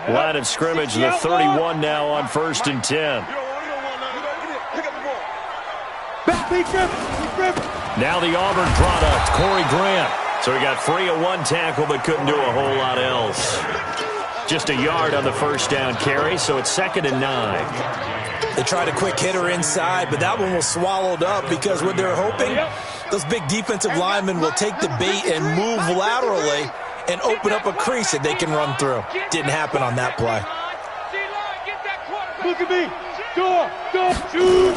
Line of scrimmage, the 31 now on 1st and 10. Now the Auburn product, Corey Grant. So he got free of one tackle but couldn't do a whole lot else. Just a yard on the first down carry, so it's 2nd and 9. They tried a quick hitter inside, but that one was swallowed up because what they're hoping, those big defensive linemen will take the bait and move laterally and open up a crease that they can run through. Didn't happen on that play. Look at me. Go, shoot.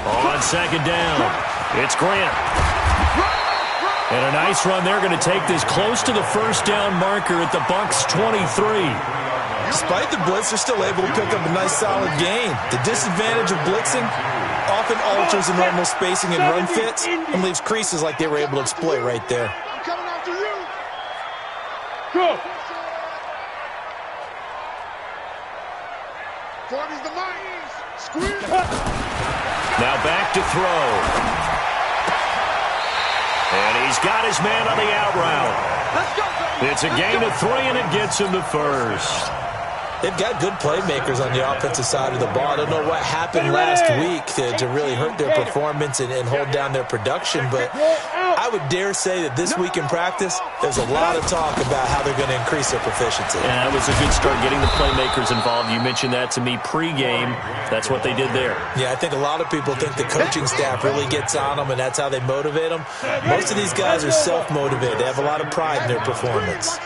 On 2nd down, it's Grant. And a nice run there, going to take this close to the first down marker at the Bucs 23. Despite the blitz, they're still able to pick up a nice solid gain. The disadvantage of blitzing often alters the normal spacing and run fits and leaves creases like they were able to exploit right there. I'm coming after you. Go. 40's the Lions. Squeeze. Now back to throw. And he's got his man on the out route. It's a gain of 3, and it gets him the first. They've got good playmakers on the offensive side of the ball. I don't know what happened last week to really hurt their performance and hold down their production, but I would dare say that this week in practice, there's a lot of talk about how they're going to increase their proficiency. And that was a good start, getting the playmakers involved. You mentioned that to me pregame. That's what they did there. Yeah, I think a lot of people think the coaching staff really gets on them, and that's how they motivate them. Most of these guys are self-motivated. They have a lot of pride in their performance.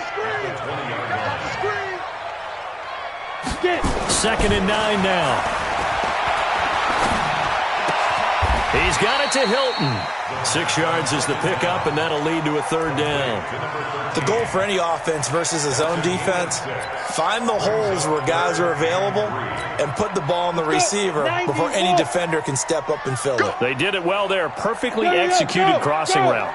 2nd and 9 now. He's got it to Hilton. 6 yards is the pickup, and that'll lead to a 3rd down. The goal for any offense versus a zone defense, find the holes where guys are available and put the ball on the receiver before any defender can step up and fill it. They did it well there. Perfectly executed crossing route.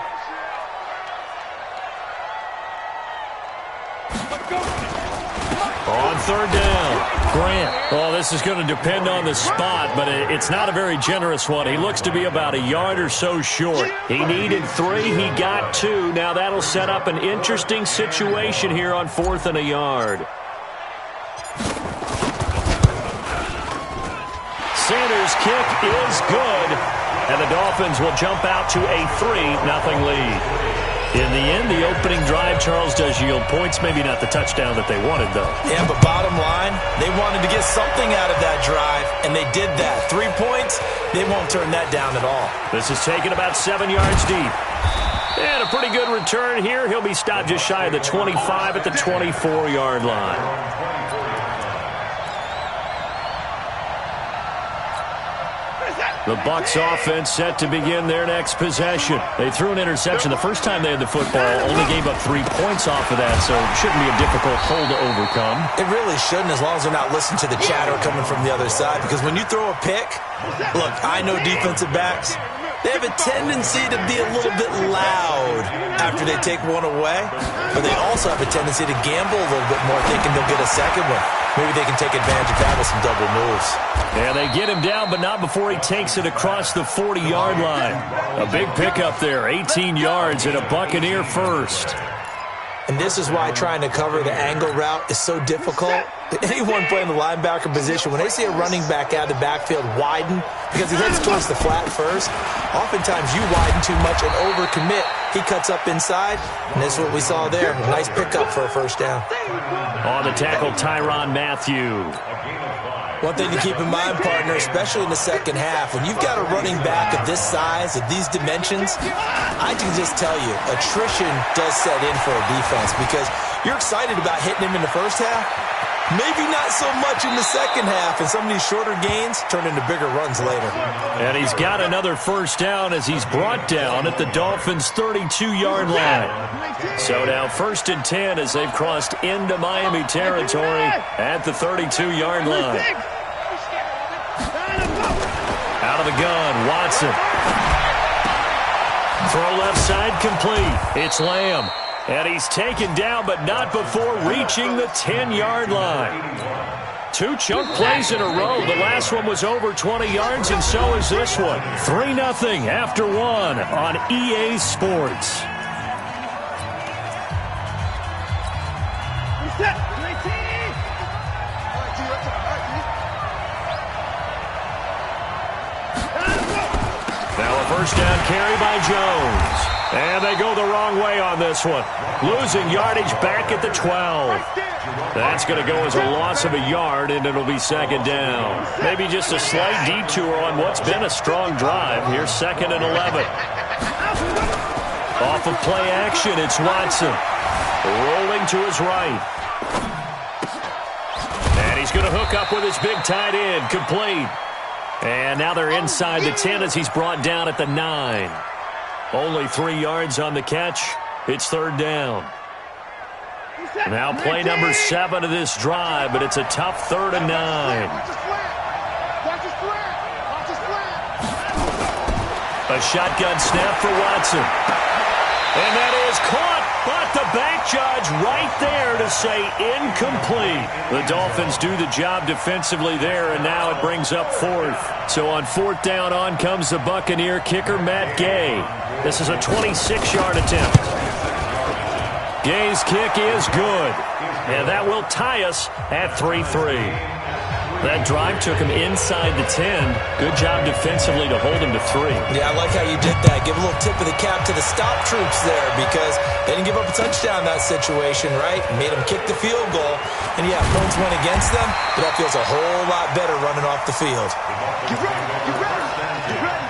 On 3rd down, Grant. Well, this is going to depend on the spot, but it's not a very generous one. He looks to be about a yard or so short. He needed 3. He got 2. Now that'll set up an interesting situation here on 4th and a yard. Sanders' kick is good, and the Dolphins will jump out to a 3-0 lead. In the end, the opening drive, Charles, does yield points. Maybe not the touchdown that they wanted, though. Yeah, but bottom line, they wanted to get something out of that drive, and they did that. 3 points, they won't turn that down at all. This is taken about 7 yards deep. And a pretty good return here. He'll be stopped just shy of the 25 at the 24-yard line. The Bucs offense set to begin their next possession. They threw an interception the first time they had the football, only gave up 3 points off of that, so it shouldn't be a difficult hole to overcome. It really shouldn't, as long as they're not listening to the chatter coming from the other side, because when you throw a pick, look, I know defensive backs, they have a tendency to be a little bit loud after they take one away, but they also have a tendency to gamble a little bit more, thinking they'll get a second one. Maybe they can take advantage of that with some double moves. Yeah, they get him down, but not before he takes it across the 40-yard line. A big pickup there, 18 yards and a Buccaneer first. And this is why trying to cover the angle route is so difficult. Anyone playing the linebacker position, when they see a running back out of the backfield widen, because he heads towards the flat first, oftentimes you widen too much and overcommit. He cuts up inside, and this is what we saw there. A nice pickup for a first down. On the tackle, Tyrann Mathieu. One thing to keep in mind, partner, especially in the second half, when you've got a running back of this size, of these dimensions, I can just tell you, attrition does set in for a defense because you're excited about hitting him in the first half, maybe not so much in the second half, and some of these shorter gains turn into bigger runs later. And he's got another first down as he's brought down at the Dolphins' 32-yard line. So now 1st and 10 as they've crossed into Miami territory at the 32-yard line. Out of the gun, Watson. Throw left side complete. It's Lamb. And he's taken down, but not before reaching the 10-yard line. 2 chunk plays in a row. The last one was over 20 yards, and so is this one. 3-0 after 1 on EA Sports. Now a first down carry by Jones. And they go the wrong way on this one. Losing yardage back at the 12. That's going to go as a loss of a yard, and it'll be second down. Maybe just a slight detour on what's been a strong drive. Here's 2nd and 11. Off of play action, it's Watson. Rolling to his right. And he's going to hook up with his big tight end. Complete. And now they're inside the 10 as he's brought down at the 9. Only 3 yards on the catch. It's third down. Now play number 7 of this drive, but it's a tough 3rd and 9. A shotgun snap for Watson. And that is caught, but the back judge right there to say incomplete. The Dolphins do the job defensively there, and now it brings up 4th. So on 4th down, on comes the Buccaneer kicker, Matt Gay. This is a 26-yard attempt. Gay's kick is good, and that will tie us at 3-3. That drive took him inside the 10. Good job defensively to hold him to 3. Yeah, I like how you did that. Give a little tip of the cap to the stop troops there because they didn't give up a touchdown in that situation, right? Made them kick the field goal. And, yeah, points went against them, but that feels a whole lot better running off the field. Get ready, get ready, get ready.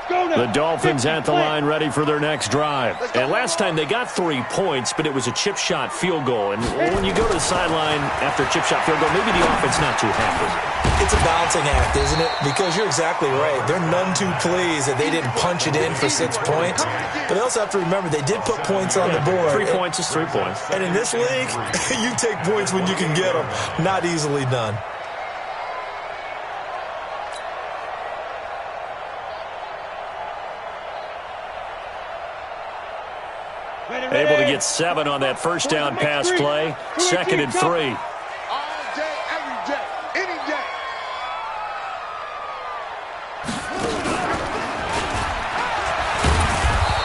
The Dolphins at the line ready for their next drive. And last time they got 3 points, but it was a chip shot field goal. And when you go to the sideline after a chip shot field goal, maybe the offense not too happy. It's a balancing act, isn't it? Because you're exactly right. They're none too pleased that they didn't punch it in for 6 points. But they also have to remember they did put points on the board. 3 points is 3 points. And in this league, you take points when you can get them. Not easily done. Able to get 7 on that first down pass play. 2nd and 3. All day, every day, any day.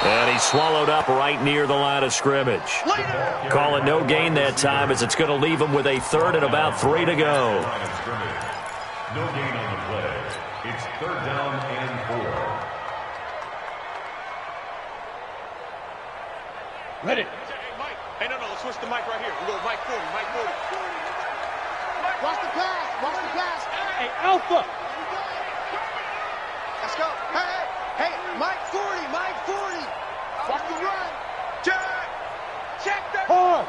And he swallowed up right near the line of scrimmage. Call it no gain that time as it's going to leave him with a 3rd and about 3 to go. No gain on the play. It's 3rd down and 4. Ready. Hey, Mike. Hey, no, let's switch the mic right here. We go Mike 40, Mike 40. Watch the pass, watch the pass. Hey, Alpha. Let's go. Hey, Mike 40, Mike 40. Watch the run. Check that. Hard.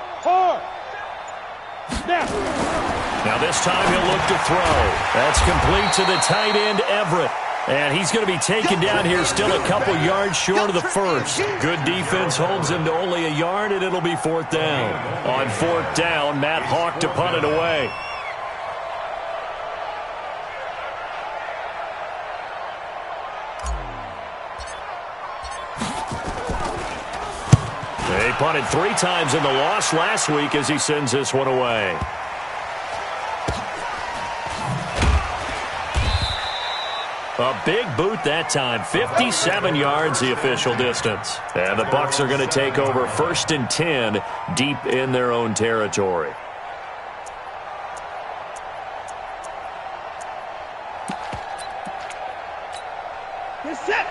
Now this time he'll look to throw. That's complete to the tight end, Everett. And he's going to be taken down here still a couple yards short of the first. Good defense holds him to only a yard, and it'll be 4th down. On 4th down, Matt Hawk to punt it away. They punted 3 times in the loss last week as he sends this one away. A big boot that time. 57 yards the official distance. And the Bucs are going to take over 1st and 10 deep in their own territory.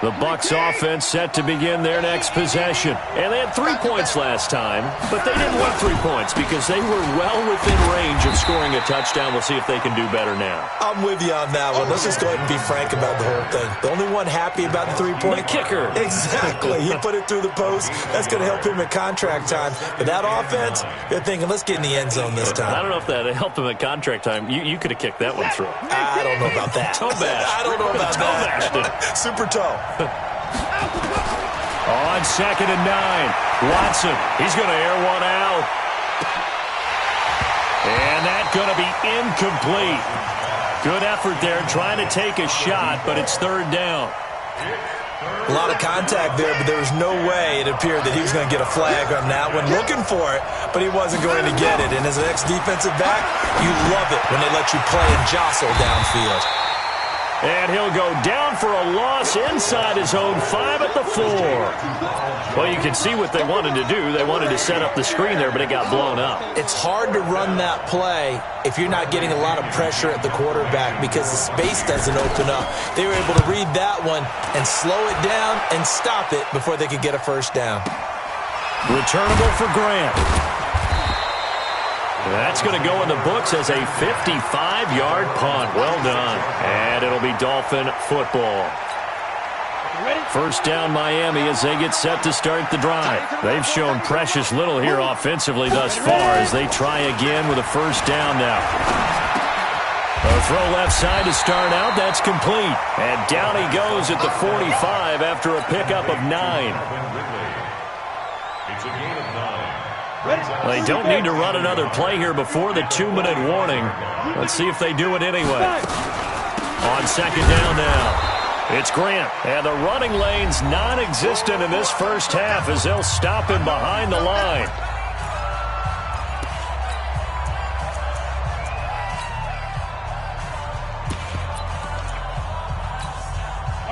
The Bucs offense set to begin their next possession. And they had 3 points last time, but they didn't want 3 points because they were well within range of scoring a touchdown. We'll see if they can do better now. I'm with you on that one. Let's just go ahead and be frank about the whole thing. The only one happy about the 3-point. The kicker. Exactly. He put it through the post. That's going to help him at contract time. But that offense, they're thinking, let's get in the end zone this time. I don't know if that helped him at contract time. You could have kicked that one through. I don't know about that. Toe bash. I don't know about that. Super toe. On 2nd and 9, Watson. He's going to air one out. And that's going to be incomplete. Good effort there trying to take a shot, but it's 3rd down. A lot of contact there, but there was no way it appeared that he was going to get a flag on that one. Looking for it, but he wasn't going to get it. And as an ex-defensive back, you love it when they let you play and jostle downfield. And he'll go down for a loss inside his own 5 at the 4. Well, you can see what they wanted to do. They wanted to set up the screen there, but it got blown up. It's hard to run that play if you're not getting a lot of pressure at the quarterback because the space doesn't open up. They were able to read that one and slow it down and stop it before they could get a first down. Returnable for Grant. That's going to go in the books as a 55-yard punt. Well done. And it'll be Dolphin football. First down Miami as they get set to start the drive. They've shown precious little here offensively thus far as they try again with a first down now. A throw left side to start out. That's complete. And down he goes at the 45 after a pickup of 9. It's a gain of 9. They don't need to run another play here before the 2-minute warning. Let's see if they do it anyway. On second down now. It's Grant, and the running lane's non-existent in this first half as they'll stop him behind the line.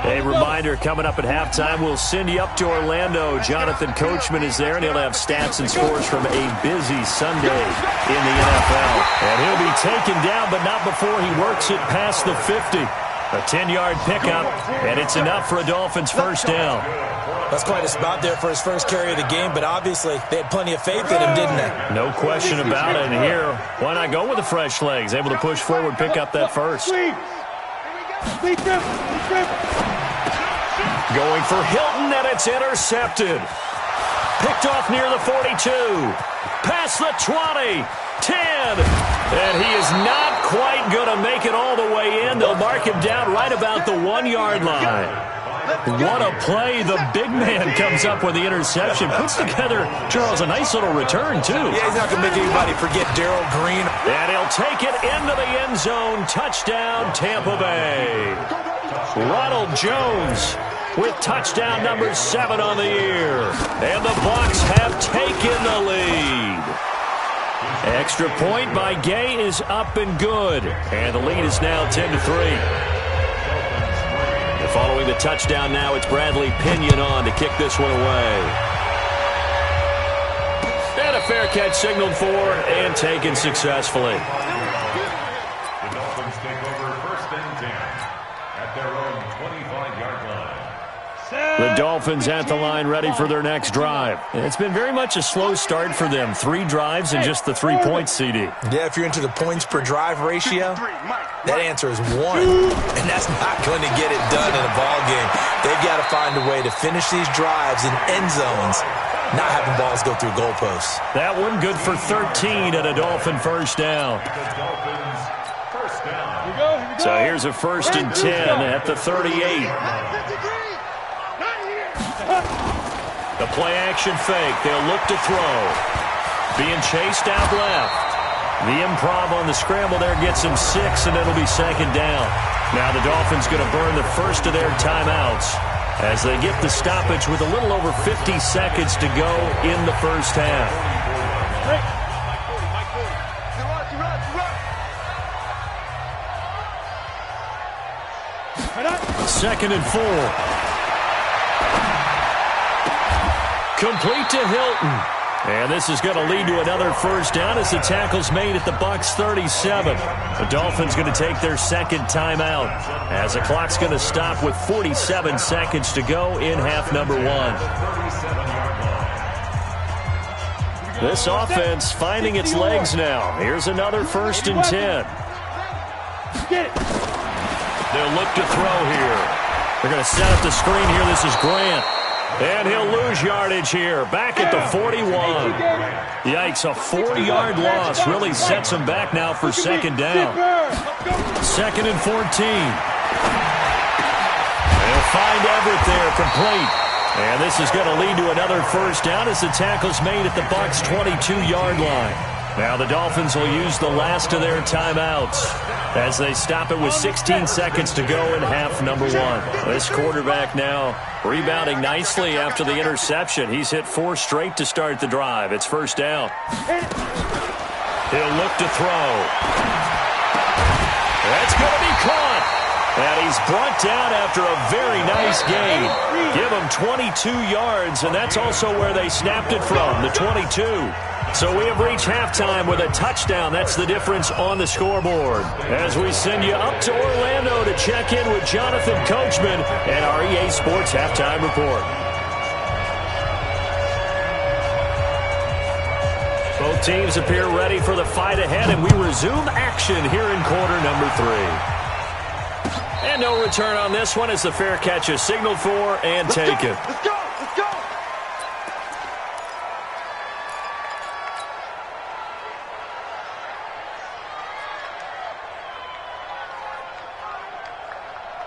A reminder, coming up at halftime, we'll send you up to Orlando. Jonathan Coachman is there, and he'll have stats and scores from a busy Sunday in the NFL. And he'll be taken down, but not before he works it past the 50. A 10-yard pickup, and it's enough for a Dolphins first down. That's quite a spot there for his first carry of the game, but obviously they had plenty of faith in him, didn't they? No question about it. And here, why not go with the fresh legs? Able to push forward, pick up that first. Going for Hilton, and it's intercepted. Picked off near the 42. Past the 20. 10. And he is not quite going to make it all the way in. They'll mark him down right about the 1-yard line. What a play. The big man comes up with the interception. Puts together, Charles, a nice little return, too. Yeah, he's not going to make anybody forget Darrell Green. And he'll take it into the end zone. Touchdown, Tampa Bay. Ronald Jones with touchdown number 7 on the year. And the Bucs have taken the lead. Extra point by Gay is up and good. And the lead is now 10-3. Following the touchdown now, it's Bradley Pinion on to kick this one away. And a fair catch signaled for and taken successfully. The Dolphins take over first and 10 at their own 25-yard line. The Dolphins at the line ready for their next drive. It's been very much a slow start for them. 3 drives and just the 3 points, CD. Yeah, if you're into the points per drive ratio, that answer is 1. And that's not going to get it done in a ball game. They've got to find a way to finish these drives in end zones, not having balls go through goalposts. That one good for 13 at a Dolphin first down. So here's a first and 10 at the 38. The play-action fake. They'll look to throw. Being chased out left. The improv on the scramble there gets him 6, and it'll be second down. Now the Dolphins going to burn the first of their timeouts as they get the stoppage with a little over 50 seconds to go in the first half. Second and 4. Complete to Hilton. And this is going to lead to another first down as the tackle's made at the Bucs 37. The Dolphins going to take their second timeout as the clock's going to stop with 47 seconds to go in half number 1. This offense finding its legs now. Here's another first and 10. They'll look to throw here. They're going to set up the screen here. This is Grant. And he'll lose yardage here. Back at the 41. Yikes, a 4-yard loss really sets him back now for second down. Second and 14. They'll find Everett there, complete. And this is going to lead to another first down as the tackle's made at the Bucs' 22-yard line. Now the Dolphins will use the last of their timeouts as they stop it with 16 seconds to go in half number one. This quarterback now rebounding nicely after the interception. He's hit 4 straight to start the drive. It's first down. He'll look to throw. That's going to be caught. And he's brought down after a very nice gain. Give him 22 yards, and that's also where they snapped it from, the 22. So we have reached halftime with a touchdown. That's the difference on the scoreboard. As we send you up to Orlando to check in with Jonathan Coachman and our EA Sports Halftime Report. Both teams appear ready for the fight ahead, and we resume action here in quarter number 3. And no return on this one as the fair catch is signaled for and taken. Let's go! Let's go!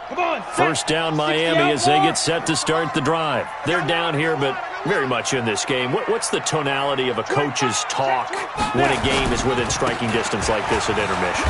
Come on, first down Miami as they get set to start the drive. They're down here, but very much in this game. What's the tonality of a coach's talk when a game is within striking distance like this at intermission?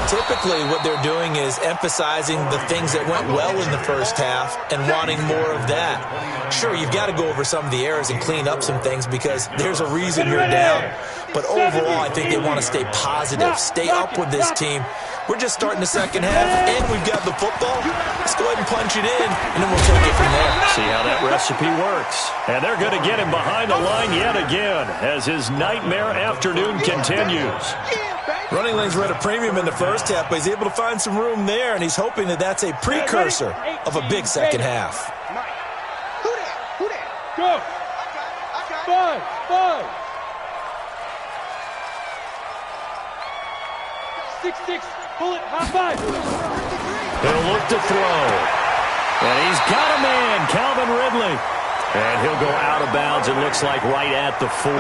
Typically, what they're doing is emphasizing the things that went well in the first half and wanting more of that. Sure, you've got to go over some of the errors and clean up some things because there's a reason you're down. But overall, I think they want to stay positive, stay up with this team. We're just starting the second half, and we've got the football. Let's go ahead and punch it in, and then we'll take it from there. See how that recipe works. And they're going to get him behind the line yet again as his nightmare afternoon continues. Running lanes were at a premium in the first half, but he's able to find some room there, and he's hoping that that's a precursor of a big second half. Who that? Go! 5. 6-6. Pull it. High 5. He'll look to throw. And he's got a man, Calvin Ridley. And he'll go out of bounds, it looks like, right at the 40.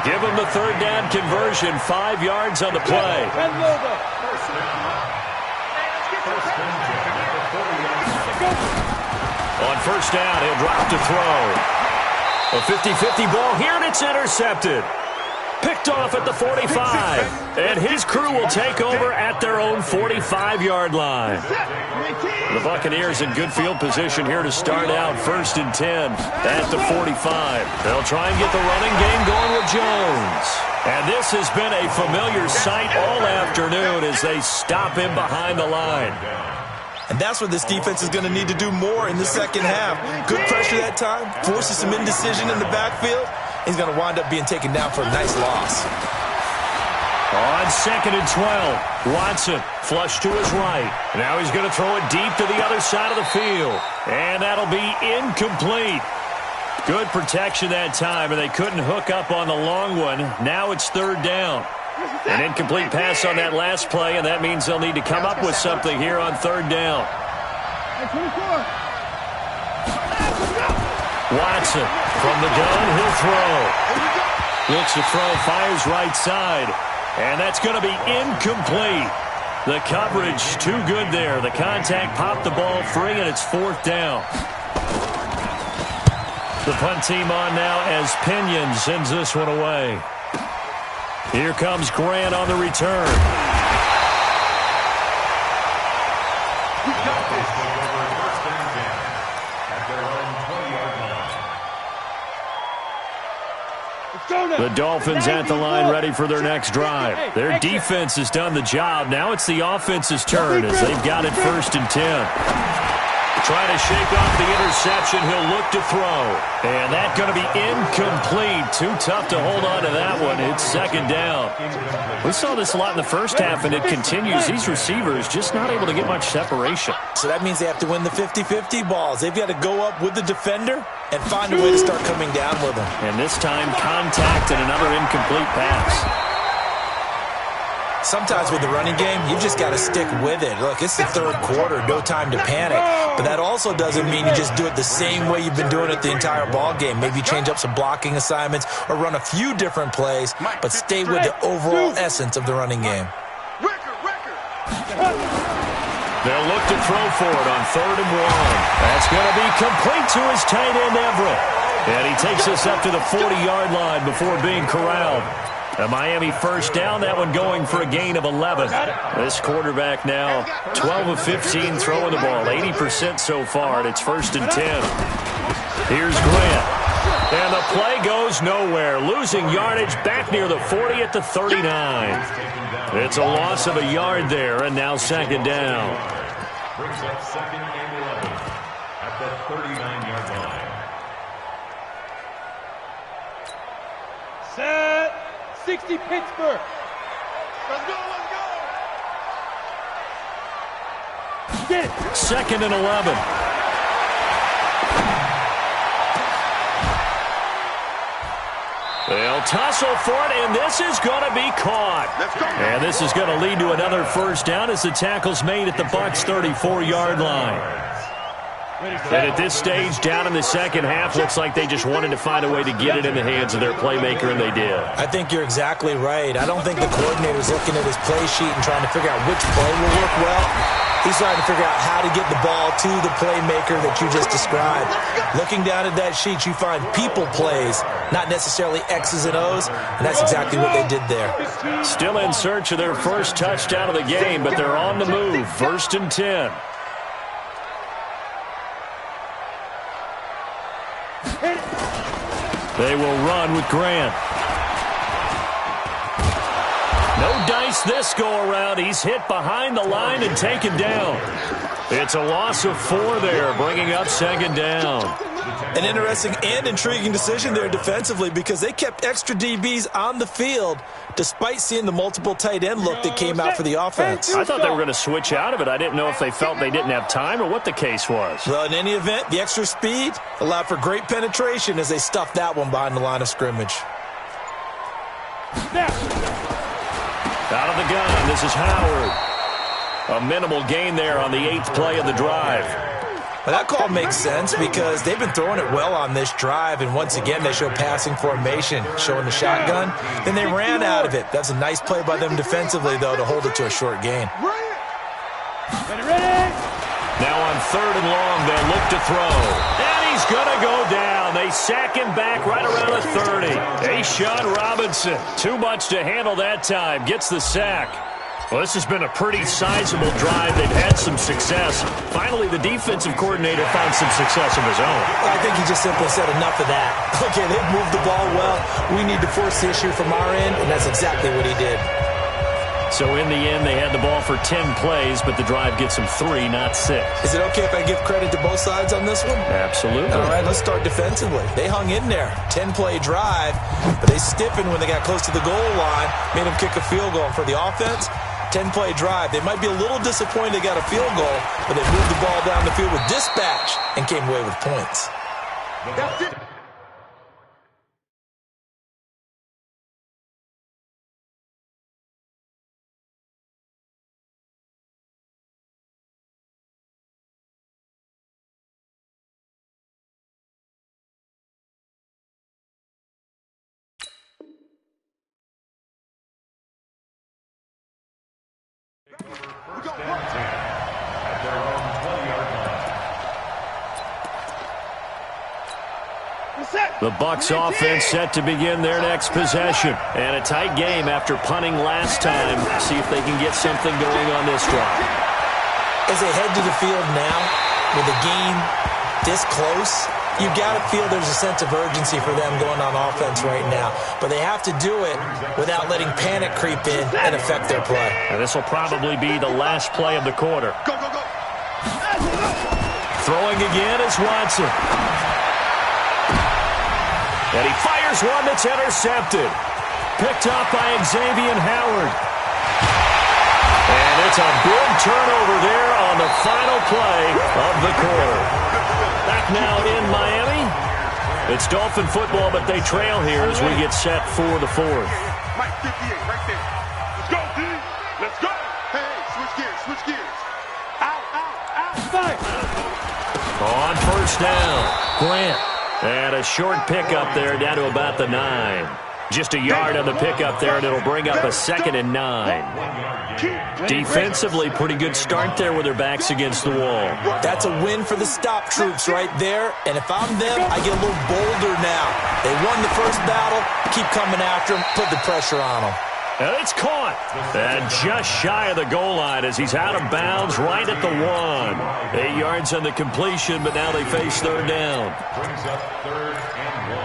Give him the third down conversion, 5 yards on the play. On first down, he'll drop to throw. A 50-50 ball here, and it's intercepted. Picked off at the 45. And his crew will take over at their own 45-yard line. The Buccaneers in good field position here to start out, 1st and 10 at the 45. They'll try and get the running game going with Jones. And this has been a familiar sight all afternoon as they stop him behind the line. And that's what this defense is going to need to do more in the second half. Good pressure that time, forces some indecision in the backfield. He's going to wind up being taken down for a nice loss. On 2nd and 12, Watson flush to his right. Now he's going to throw it deep to the other side of the field. And that'll be incomplete. Good protection that time, and they couldn't hook up on the long one. Now it's 3rd down. An incomplete pass on that last play, and that means they'll need to come up with something here on 3rd down. Watson from the gun, he'll throw. Looks to throw, fires right side. And that's going to be incomplete. The coverage too good there. The contact popped the ball free, and it's 4th down. The punt team on now as Pinion sends this one away. Here comes Grant on the return. The Dolphins at the line ready for their next drive. Their defense has done the job. Now it's the offense's turn as they've got it 1st and 10. Trying to shake off the interception. He'll look to throw. And that's going to be incomplete. Too tough to hold on to that one. It's 2nd down. We saw this a lot in the first half, and it continues. These receivers just not able to get much separation. So that means they have to win the 50-50 balls. They've got to go up with the defender and find a way to start coming down with them. And this time, contact and another incomplete pass. Sometimes with the running game, you've just got to stick with it. Look, it's the 3rd quarter, no time to panic. But that also doesn't mean you just do it the same way you've been doing it the entire ball game. Maybe change up some blocking assignments or run a few different plays, but stay with the overall essence of the running game. They'll look to throw for it on 3rd and 1. That's going to be complete to his tight end, Everett. And he takes us up to the 40-yard line before being corralled. A Miami first down, that one going for a gain of 11. This quarterback now 12 of 15 throwing the ball, 80% so far, and it's 1st and 10. Here's Grant. And the play goes nowhere, losing yardage back near the 40 at the 39. It's a loss of a yard there, and now 2nd down. Brings up 2nd and 11 at the 39-yard line. Set. 60 Pittsburgh. Let's go, let's go. Get it. 2nd and 11. They'll tussle for it, and this is going to be caught. And this is going to lead to another first down as the tackle's made at the Bucs' 34-yard line. And at this stage, down in the second half, looks like they just wanted to find a way to get it in the hands of their playmaker, and they did. I think you're exactly right. I don't think the coordinator's looking at his play sheet and trying to figure out which play will work well. He's trying to figure out how to get the ball to the playmaker that you just described. Looking down at that sheet, you find people plays, not necessarily X's and O's, and that's exactly what they did there. Still in search of their first touchdown of the game, but they're on the move. 1st and 10. They will run with Grant. No dice this go-around. He's hit behind the line and taken down. It's a loss of 4 there, bringing up 2nd down. An interesting and intriguing decision there defensively because they kept extra DBs on the field despite seeing the multiple tight end look that came out for the offense. I thought they were going to switch out of it. I didn't know if they felt they didn't have time or what the case was. Well, in any event, the extra speed allowed for great penetration as they stuffed that one behind the line of scrimmage. Out of the gun, this is Howard. A minimal gain there on the 8th play of the drive. Well, that call makes sense because they've been throwing it well on this drive, and once again they show passing formation, showing the shotgun. Then they ran out of it. That's a nice play by them defensively, though, to hold it to a short gain. Now on 3rd and long, they'll look to throw. And he's going to go down. They sack him back right around the 30. Ashawn Robinson, too much to handle that time, gets the sack. Well, this has been a pretty sizable drive. They've had some success. Finally, the defensive coordinator found some success of his own. I think he just simply said enough of that. Okay, they've moved the ball well. We need to force the issue from our end, and that's exactly what he did. So in the end, they had the ball for 10 plays, but the drive gets them 3, not 6. Is it okay if I give credit to both sides on this one? Absolutely. All right, let's start defensively. They hung in there. 10-play drive, but they stiffened when they got close to the goal line, made them kick a field goal. And for the offense, 10-play drive. They might be a little disappointed they got a field goal, but they moved the ball down the field with dispatch and came away with points. That's it. First and 10 at their own 20-yard line. The Bucs offense set to begin their next possession. And a tight game after punting last time. See if they can get something going on this drive. As they head to the field now, with the game this close, you've got to feel there's a sense of urgency for them going on offense right now. But they have to do it without letting panic creep in and affect their play. And this will probably be the last play of the quarter. Go, go, go. Throwing again is Watson. And he fires one that's intercepted. Picked up by Xavier Howard. And it's a big turnover there on the final play of the quarter. Back now in Miami. It's Dolphin football, but they trail here as we get set for the 4th. Mike 58, right there. Let's go, D. Let's go. Hey, switch gears, switch gears. Out, out, out. Fire. On first down, Grant. And a short pickup there down to about the 9. Just a yard on the pickup there, and it'll bring up a 2nd and 9. Defensively, pretty good start there with their backs against the wall. That's a win for the stop troops right there. And if I'm them, I get a little bolder now. They won the first battle. Keep coming after them. Put the pressure on them. And it's caught. And just shy of the goal line as he's out of bounds right at the 1. 8 yards on the completion, but now they face 3rd down. Brings up 3rd and 1.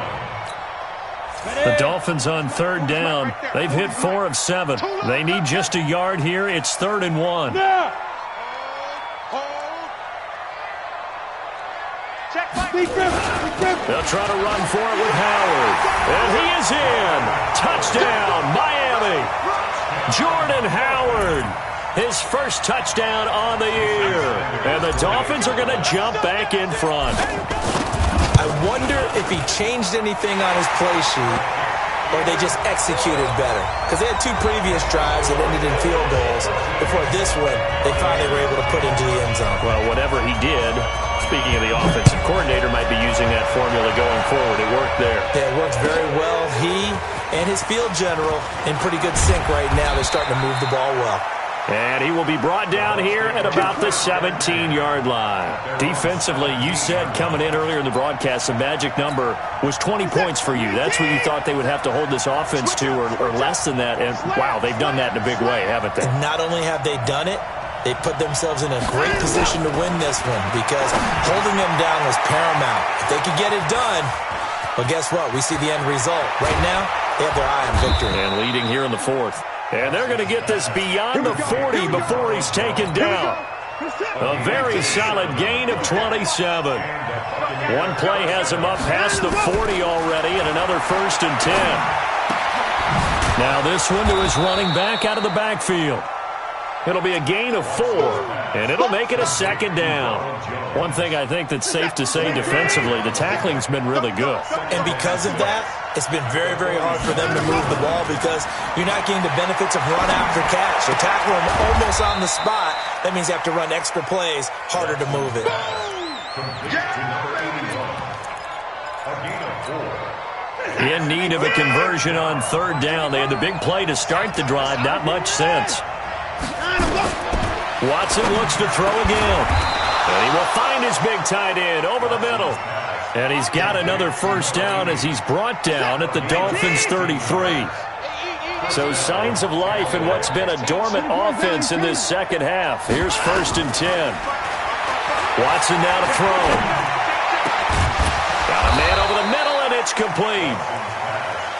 The Dolphins on 3rd down. They've hit 4 of 7. They need just a yard here. It's 3rd and 1. They'll try to run for it with Howard. And he is in. Touchdown, Miami. Jordan Howard. His first touchdown on the year. And the Dolphins are going to jump back in front. I wonder if he changed anything on his play sheet or they just executed better. Because they had 2 previous drives that ended in field goals. Before this one, they finally were able to put into the end zone. Well, whatever he did, speaking of the offensive coordinator, might be using that formula going forward. It worked there. Yeah, it worked very well. He and his field general in pretty good sync right now. They're starting to move the ball well. And he will be brought down here at about the 17-yard line. Defensively, you said coming in earlier in the broadcast, the magic number was 20 points for you. That's what you thought they would have to hold this offense to, or less than that. And, wow, they've done that in a big way, haven't they? And not only have they done it, they put themselves in a great position to win this one because holding them down was paramount. If they could get it done, well, guess what? We see the end result. Right now, they have their eye on victory. And leading here in the 4th. And they're going to get this beyond the 40 before he's taken down. A very solid gain of 27. One play has him up past the 40 already, and another 1st and 10. Now this one to his running back out of the backfield. It'll be a gain of 4, and it'll make it a 2nd down. One thing I think that's safe to say defensively, the tackling's been really good. And because of that, it's been very, very hard for them to move the ball because you're not getting the benefits of run after catch. You're tackling them almost on the spot. That means you have to run extra plays, harder to move it. In need of a conversion on 3rd down. They had the big play to start the drive, not much sense. Watson looks to throw again. And he will find his big tight end over the middle. And he's got another 1st down as he's brought down at the Dolphins' 33. So signs of life in what's been a dormant offense in this 2nd half. Here's 1st and 10. Watson now to throw. Got a man over the middle, and it's complete.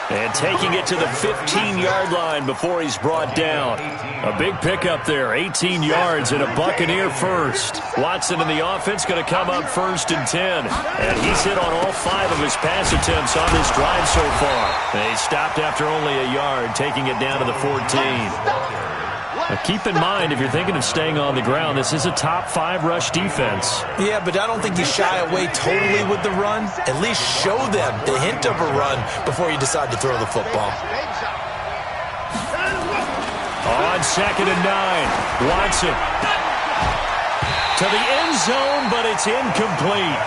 And taking it to the 15-yard line before he's brought down. A big pickup there, 18 yards and a Buccaneer first. Watson in the offense going to come up 1st and 10. And he's hit on all 5 of his pass attempts on this drive so far. They stopped after only a yard, taking it down to the 14. Now keep in mind, if you're thinking of staying on the ground, this is a top 5 rush defense. Yeah, but I don't think you shy away totally with the run. At least show them the hint of a run before you decide to throw the football. On 2nd and 9, Watson to the end zone, but it's incomplete.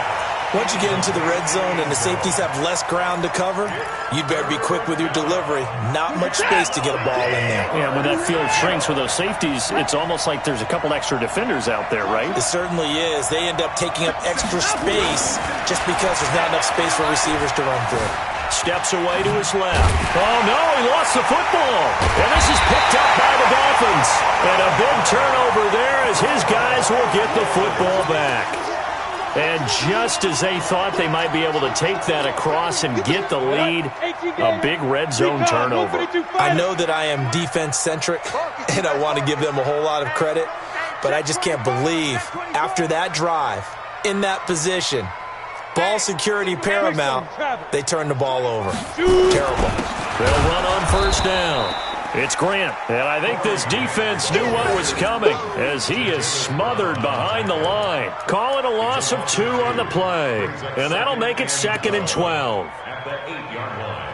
Once you get into the red zone and the safeties have less ground to cover, you'd better be quick with your delivery. Not much space to get a ball in there. Yeah, when that field shrinks with those safeties, it's almost like there's a couple extra defenders out there, right? It certainly is. They end up taking up extra space just because there's not enough space for receivers to run through. Steps away to his left. Oh, no, he lost the football. And this is picked up by the Dolphins. And a big turnover there as his guys will get the football back. And just as they thought they might be able to take that across and get the lead, a big red zone turnover. I know that I am defense-centric, and I want to give them a whole lot of credit, but I just can't believe after that drive, in that position, ball security paramount, they turn the ball over. Terrible. They'll run on 1st down. It's Grant, and I think this defense knew what was coming as he is smothered behind the line. Calling a loss of 2 on the play, and that'll make it 2nd and 12. At the 8-yard line.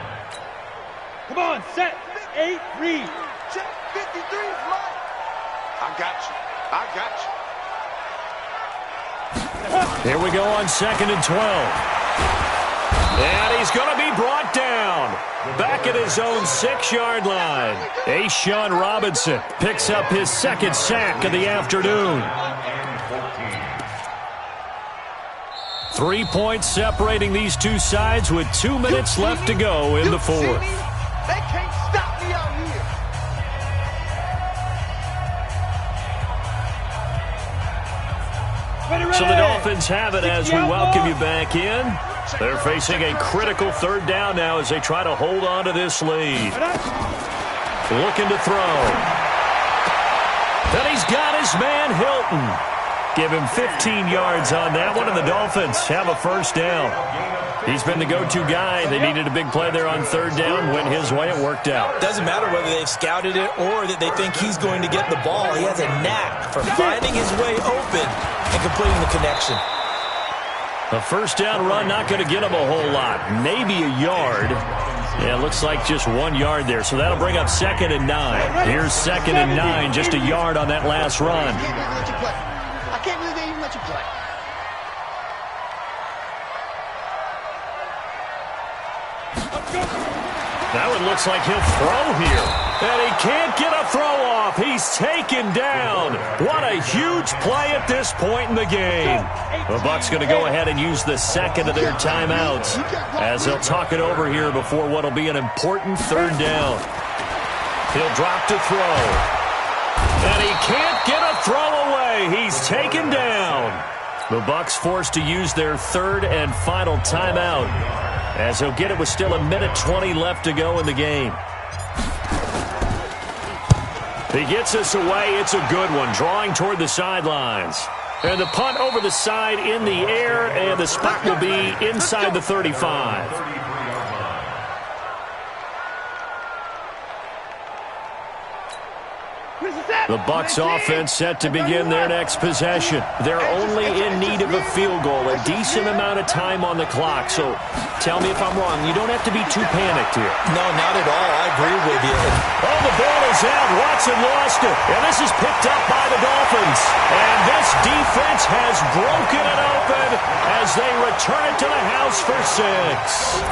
Come on, set, 8, read. Check 53, fly. I got you. Here we go on 2nd and 12. And he's going to be brought down. Back at his own 6-yard line. A'Shawn Robinson picks up his second sack of the afternoon. 3 points separating these two sides with 2 minutes left to go in the fourth. They can't stop me out here. So the Dolphins have it as we welcome you back in. They're facing a critical third down now as they try to hold on to this lead. Looking to throw. And he's got his man Hilton. Give him 15 yards on that one, and the Dolphins have a first down. He's been the go-to guy. They needed a big play there on third down. Went his way. It worked out. Doesn't matter whether they've scouted it or that they think he's going to get the ball. He has a knack for finding his way open and completing the connection. A first down run, not going to get him a whole lot. Maybe a yard. Yeah, it looks like just 1 yard there. So that'll bring up 2nd and 9. Here's 2nd and 9, just a yard on that last run. I can't believe they even let you play. That one looks like he'll throw here. And he can't get a throw off. He's taken down. What a huge play at this point in the game. The Bucs going to go ahead and use the second of their timeouts as they'll talk it over here before what will be an important third down. He'll drop to throw. And he can't get a throw away. He's taken down. The Bucs forced to use their third and final timeout as he'll get it with still 1:20 left to go in the game. He gets us away. It's a good one, drawing toward the sidelines. And the punt over the side in the air, and the spot will be inside the 35. The Bucs offense set to begin their next possession. They're only in need of a field goal, a decent amount of time on the clock. So tell me if I'm wrong. You don't have to be too panicked here. No, not at all. I agree with you. Oh, the ball is out. Watson lost it. And this is picked up by the Dolphins. And this defense has broken it open as they return it to the house for 6.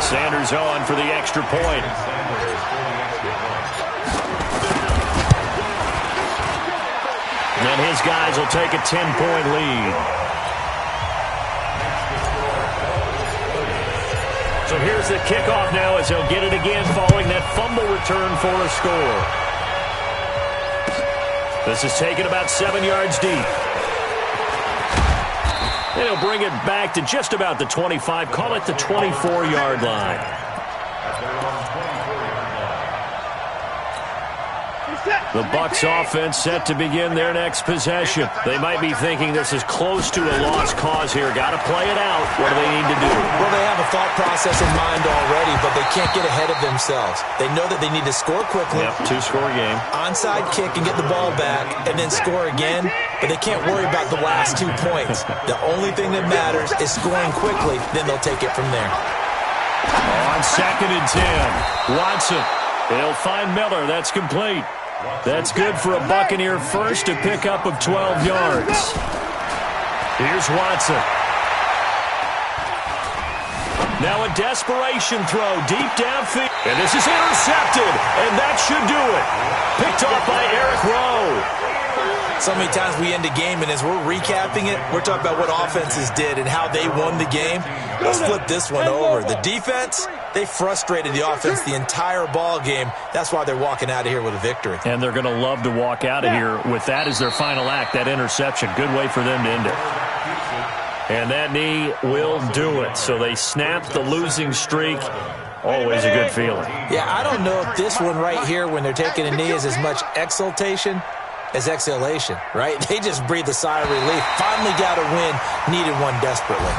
Sanders on for the extra point. And his guys will take a 10-point lead. So here's the kickoff now as they'll get it again following that fumble return for a score. This is taken about 7 yards deep. And he'll bring it back to just about the 25, call it the 24-yard line. The Bucs offense set to begin their next possession. They might be thinking this is close to a lost cause here. Got to play it out. What do they need to do? Well, they have a thought process in mind already, but they can't get ahead of themselves. They know that they need to score quickly. Yep, 2-score game. Onside kick and get the ball back and then score again, but they can't worry about the last 2 points. The only thing that matters is scoring quickly, then they'll take it from there. On 2nd and 10, Watson. They'll find Miller. That's complete. That's good for a Buccaneer first, a pickup of 12 yards. Here's Watson. Now a desperation throw deep downfield. And this is intercepted, and that should do it. Picked off by Eric Rowe. So many times we end a game, and as we're recapping it, we're talking about what offenses did and how they won the game. Let's flip this one over. The defense, they frustrated the offense the entire ball game. That's why they're walking out of here with a victory. And they're going to love to walk out of here with that as their final act, that interception. Good way for them to end it. And that knee will do it. So they snap the losing streak. Always a good feeling. Yeah, I don't know if this one right here, when they're taking a knee, is as much exultation as exhalation, right? They just breathe a sigh of relief. Finally got a win. Needed one desperately.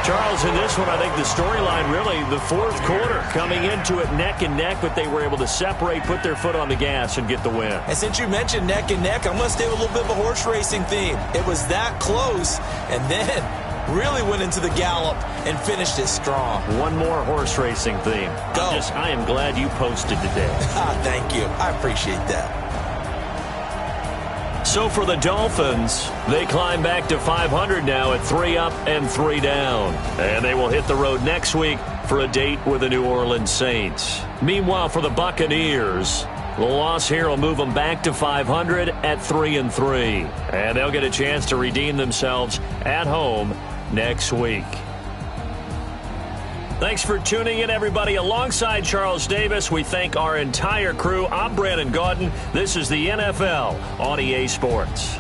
Charles, in this one, I think the storyline really, the fourth quarter, coming into it neck and neck, but they were able to separate, put their foot on the gas, and get the win. And since you mentioned neck and neck, I'm going to stay with a little bit of a horse racing theme. It was that close, and then really went into the gallop and finished it strong. One more horse racing theme. Go. I am glad you posted today. Thank you. I appreciate that. So for the Dolphins, they climb back to 500 now at 3 up and 3 down. And they will hit the road next week for a date with the New Orleans Saints. Meanwhile, for the Buccaneers, the loss here will move them back to 500 at 3-3. And they'll get a chance to redeem themselves at home next week. Thanks for tuning in, everybody. Alongside Charles Davis, we thank our entire crew. I'm Brandon Gaudin. This is the NFL on EA Sports.